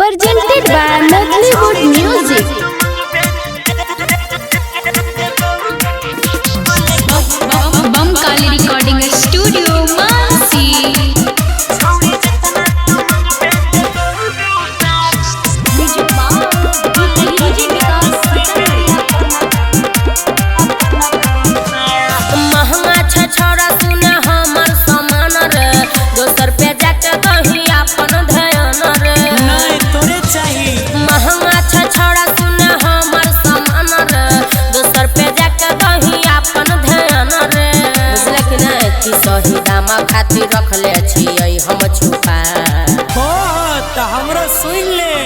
presented by Nollywood Music. Bamkali Recording Studio, Mansi. सही दाम खातिर रखले छियै हम छुपा हो त हमरो सुन ले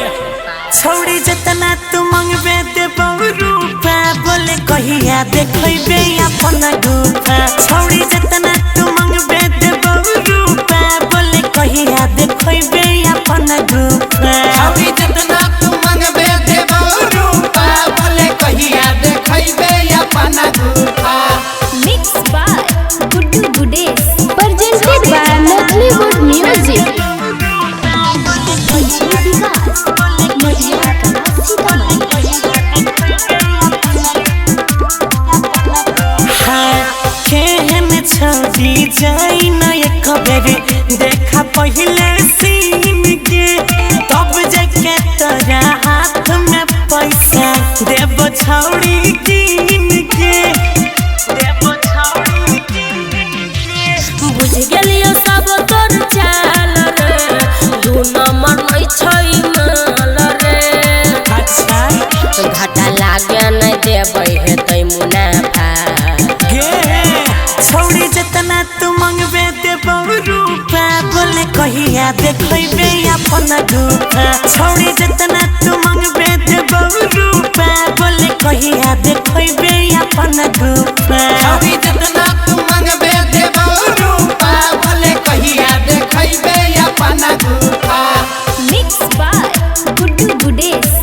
छौड़ी जतना तू मंगबे देबौ रूपा बोले कहिया देखैबे अपन गुफा छौड़ी जतना तू मंगबे देबौ रूपा बोले कहिया देखैबे अपन गुफा छौड़ी जतना तू मंगबे देबौ रूपा बोले कहिया देखैबे अपन गुफा Mixed by Guddu Gudes. Presented by Nollywood Music. छौड़ी जाई न एक बेर देखा पहिले सीन के तब जाके तोरा हाथ में पैसा देबो छौड़ी कीन के देबो छौड़ी बुझ गेलियो सब तोर चाल रे दू नंबर नै छै माल रे अच्छा घाटा लागे नै देबै हेतै मुनाफा गे छौड़ी जतना तू मंगबे देबौ रूपा बोले कहिया देखैबे अपन गुफा छौड़ी जतना तू मंगबे देबौ रूपा बोले कहिया देखैबे अपन गुफा छौड़ी जतना तू मंगबे देबौ रूपा बोले कहिया देखैबे अपन गुफा Mixed by Guddu Gudes.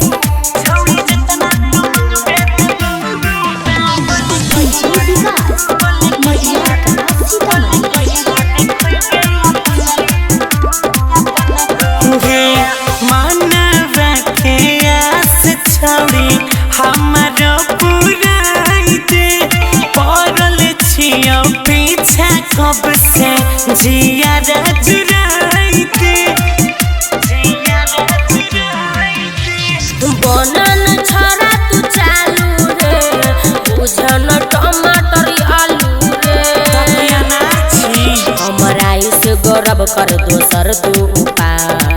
छौड़ी जतना तू मंगबे देबौ रूपा मानवा के आस छौड़ी हमारो पुराई दे पड़ल छियो पीछा कब से जिया जुराई दे बनन छोरा तू चालू रे बुझन टमाटर आलू रे हमरा इस गौरव कर दोसर तू उपाय